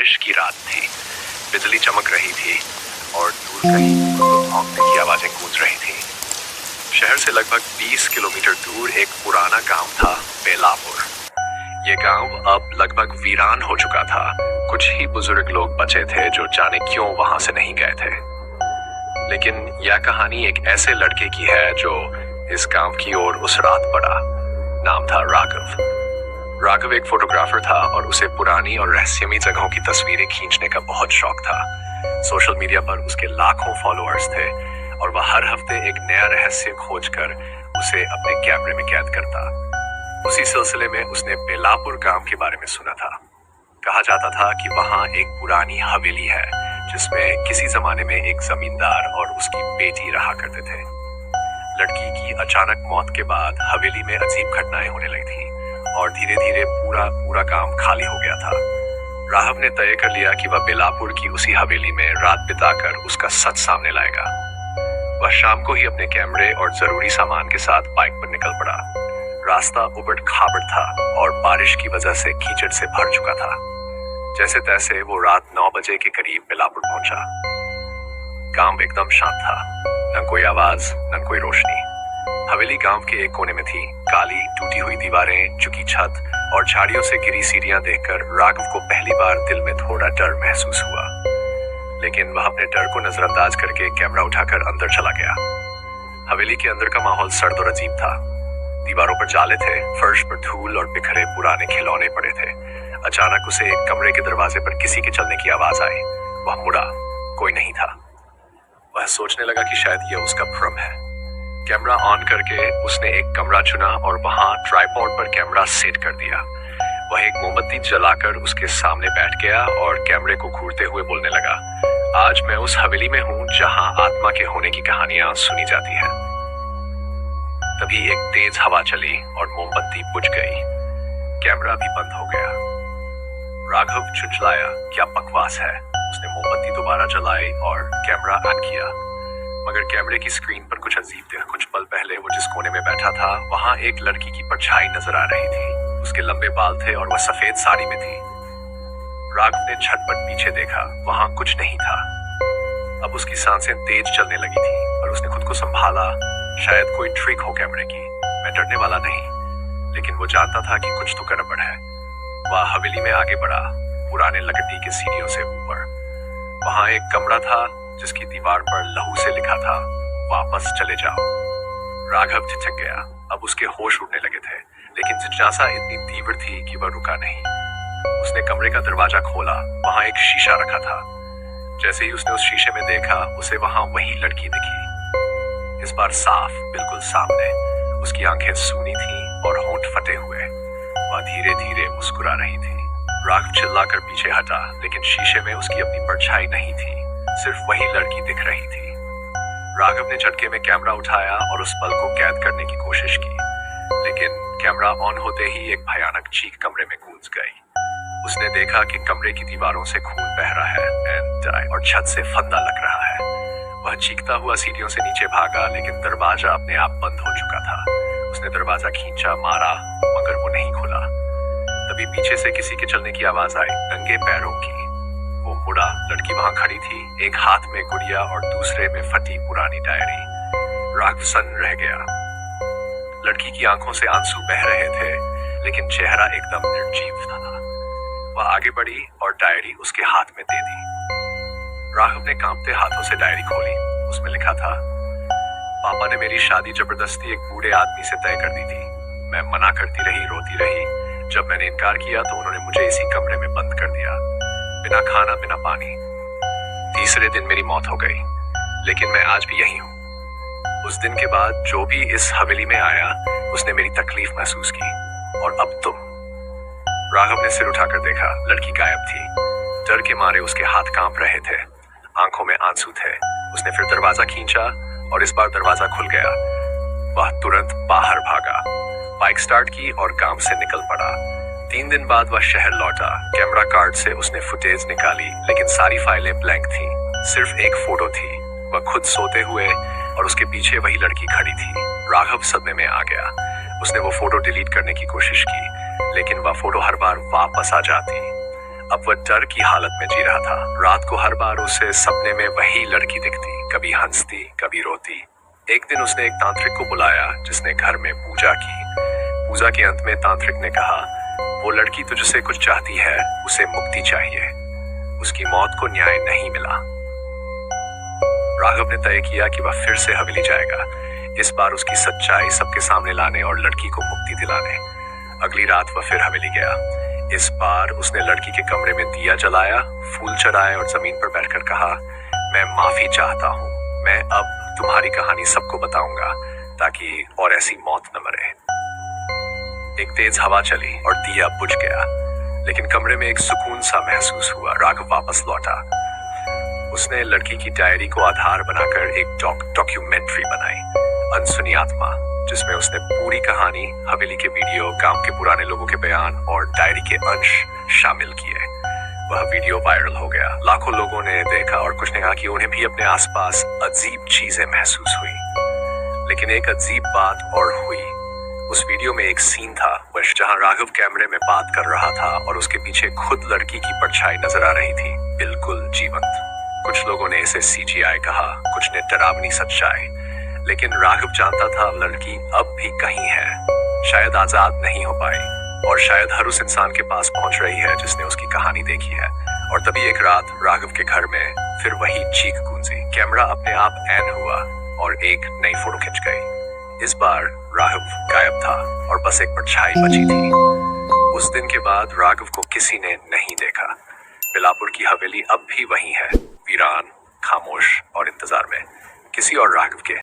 बारिश की रात थी। बिजली चमक रही थी और दूर कहीं भौंकने की आवाजें गूंज रही थी। शहर से लगभग 20 किलोमीटर दूर एक पुराना गांव था, बेलापुर। ये गांव अब लगभग वीरान हो चुका था। कुछ ही बुजुर्ग लोग बचे थे जो जाने क्यों वहां से नहीं गए थे। लेकिन यह कहानी एक ऐसे लड़के की है जो इस गांव की ओर उस रात बढ़ा। नाम था राघव। राघव एक फोटोग्राफर था और उसे पुरानी और रहस्यमयी जगहों की तस्वीरें खींचने का बहुत शौक था। सोशल मीडिया पर उसके लाखों फॉलोअर्स थे और वह हर हफ्ते एक नया रहस्य खोजकर उसे अपने कैमरे में कैद करता। उसी सिलसिले में उसने बेलापुर गांव के बारे में सुना था। कहा जाता था कि वहां एक पुरानी हवेली है जिसमें किसी जमाने में एक जमींदार और उसकी बेटी रहा करते थे। लड़की की अचानक मौत के बाद हवेली में अजीब घटनाएं होने लगी थी और धीरे धीरे पूरा गांव खाली हो गया था। राघव ने तय कर लिया कि वह बेलापुर की उसी हवेली में रात बिताकर उसका सच सामने लाएगा। वह शाम को ही अपने कैमरे और जरूरी सामान के साथ बाइक पर निकल पड़ा। रास्ता उबड़ खाबड़ था और बारिश की वजह से कीचड़ से भर चुका था। जैसे तैसे वो रात 9 बजे के करीब बेलापुर पहुंचा। गांव एकदम शांत था, न कोई आवाज न कोई रोशनी। हवेली गांव के एक कोने में थी। काली टूटी हुई दीवारें, झुकी छत और झाड़ियों से घिरी सीढ़ियां देखकर राघव को पहली बार दिल में थोड़ा डर महसूस हुआ। लेकिन वह अपने डर को नजरअंदाज करके कैमरा उठाकर अंदर चला गया। हवेली के अंदर का माहौल सर्द और अजीब था। दीवारों पर जाले थे, फर्श पर धूल और बिखरे पुराने खिलौने पड़े थे। अचानक उसे एक कमरे के दरवाजे पर किसी के चलने की आवाज आई। वह मुड़ा, कोई नहीं था। वह सोचने लगा कि शायद यह उसका भ्रम है। कैमरा ऑन करके उसने एक कमरा चुना और वहां ट्राइपॉड पर कैमरा सेट कर दिया। वह एक मोमबत्ती जलाकर उसके सामने बैठ गया और कैमरे को घूरते हुए बोलने लगा, आज मैं उस हवेली में हूं जहां आत्मा के होने की कहानियां सुनी जाती हैं। तभी एक तेज हवा चली और मोमबत्ती बुझ गई। कैमरा भी बंद हो गया। राघव चुंचलाया, क्या बकवास है। उसने मोमबत्ती दोबारा जलाई और कैमरा ऑन किया, मगर कैमरे की स्क्रीन पर कुछ अजीब था। कुछ पल पहले वो जिस कोने में बैठा था वहां एक लड़की की परछाई नजर आ रही थी। उसके लंबे बाल थे और वह सफेद साड़ी में थी। राघव ने झटपट पीछे देखा, वहां कुछ नहीं था। अब उसकी सांसें तेज चलने लगी थी और उसने खुद को संभाला। शायद कोई ट्रिक हो कैमरे की। मैं डरने वाला नहीं, लेकिन वो जानता था कि कुछ तो गड़बड़ है। वह हवेली में आगे बढ़ा, पुराने लकड़ी के सीढ़ियों से ऊपर। वहां एक कमरा था जिसकी दीवार पर लहू से लिखा था, वापस चले जाओ। राघव झिझक गया। अब उसके होश उड़ने लगे थे, लेकिन जिज्ञासा इतनी तीव्र थी कि वह रुका नहीं। उसने कमरे का दरवाजा खोला। वहां एक शीशा रखा था। जैसे ही उसने उस शीशे में देखा, उसे वहां वही लड़की दिखी। इस बार साफ, बिल्कुल सामने। उसकी आंखें सूनी थीं और होंठ फटे हुए। वह धीरे धीरे मुस्कुरा रही थी। राघव चिल्लाकर पीछे हटा, लेकिन शीशे में उसकी अपनी परछाई नहीं थी, सिर्फ वही लड़की दिख रही थी। राघव ने झटके में कैमरा उठाया और उस पल को कैद करने की कोशिश की, लेकिन कैमरा ऑन होते ही एक भयानक चीख कमरे में गूंज गई। उसने देखा कि कमरे की दीवारों से खून बह रहा है और छत से फंदा लग रहा है। वह चीखता हुआ सीढ़ियों से नीचे भागा, लेकिन दरवाजा अपने आप बंद हो चुका था। उसने दरवाजा खींचा, मारा, मगर वो नहीं खुला। तभी पीछे से किसी के चलने की आवाज आई, नंगे पैरों की। वो मुड़ा। लड़की वहां खड़ी थी, एक हाथ में गुड़िया और दूसरे में फटी पुरानी डायरी। राघव सन्न रह गया। लड़की की आंखों से आंसू बह रहे थे, लेकिन चेहरा एकदम निर्जीव था। वह आगे बढ़ी और डायरी उसके हाथ में दे दी। राघव ने कांपते हाथों से डायरी खोली। उसमें लिखा था, पापा ने मेरी शादी जबरदस्ती एक बूढ़े आदमी से तय कर दी थी। मैं मना करती रही, रोती रही। जब मैंने इनकार किया तो उन्होंने मुझे इसी कमरे में बंद कर दिया, बिना खाना बिना पानी। तीसरे दिन मेरी मौत हो गई, लेकिन मैं आज भी यही हूँ। उस दिन के बाद जो भी इस हवेली में आया उसने मेरी तकलीफ महसूस की, और अब तुम। राघव ने सिर उठाकर देखा। लड़की गायब थी। डर के मारे उसके हाथ कांप रहे थे, आंखों में आंसू थे। उसने फिर दरवाजा खींचा और इस बार दरवाजा खुल गया। वह तुरंत बाहर भागा, बाइक स्टार्ट की और गांव से निकल पड़ा। 3 दिन बाद वह शहर लौटा। कैमरा कार्ड से उसने फुटेज निकाली, लेकिन सारी फाइलें ब्लैंक थीं। सिर्फ एक फोटो थी, वह खुद सोते हुए और उसके पीछे वही लड़की खड़ी थी। राघव सदमे में आ गया। उसने वो फोटो डिलीट करने की कोशिश की, लेकिन वह फोटो हर बार वापस आ जाती। अब वह डर की हालत में जी रहा था। रात को हर बार उसे सपने में वही लड़की दिखती, कभी हंसती कभी रोती। एक दिन उसने एक तांत्रिक को बुलाया जिसने घर में पूजा की। पूजा के अंत में तांत्रिक ने कहा, वो लड़की तुझसे कुछ चाहती है, उसे मुक्ति चाहिए। उसकी मौत को न्याय नहीं मिला। राघव ने तय किया कि वह फिर से हवेली जाएगा, इस बार उसकी सच्चाई सबके सामने लाने और लड़की को मुक्ति दिलाने। अगली रात वह फिर हवेली गया। इस बार उसने लड़की के कमरे में दिया जलाया, फूल चढ़ाए और जमीन पर बैठकर कहा, मैं माफी चाहता हूँ। मैं अब तुम्हारी कहानी सबको बताऊंगा ताकि और ऐसी मौत न मरे। एक तेज हवा चली और दिया बुझ गया, लेकिन कमरे में एक सुकून सा महसूस हुआ। राघव वापस लौटा। उसने लड़की की डायरी को आधार बनाकर एक डॉक्यूमेंट्री बनाई, अनसुनी आत्मा, जिसमें उसने पूरी कहानी, हवेली के वीडियो, गांव के पुराने लोगों के बयान और डायरी के अंश शामिल किए। वह वीडियो वायरल हो गया। लाखों लोगों ने देखा और कुछ ने कहा कि उन्हें भी अपने आसपास अजीब चीजें महसूस हुई। लेकिन एक अजीब बात और हुई। उस वीडियो में एक सीन था जहां राघव कैमरे में बात कर रहा था और उसके पीछे खुद लड़की की परछाई नजर आ रही थी, बिल्कुल जीवंत। कुछ लोगों ने इसे CGI कहा, कुछ ने डरावनी सच्चाई, लेकिन राघव जानता था लड़की अब भी कहीं है, शायद आजाद नहीं हो पाई, और शायद हर उस इंसान के पास पहुंच रही है जिसने उसकी कहानी देखी है। और तभी एक रात राघव के घर में फिर वही चीख गूंजी। कैमरा अपने आप ऑन हुआ और एक नई फोटो खिंच गई। इस बार राघव गायब था और बस एक परछाई बची थी। उस दिन के बाद राघव को किसी ने नहीं देखा। बेलापुर की हवेली अब भी वही है, वीरान, खामोश और इंतजार में, किसी और राघव के।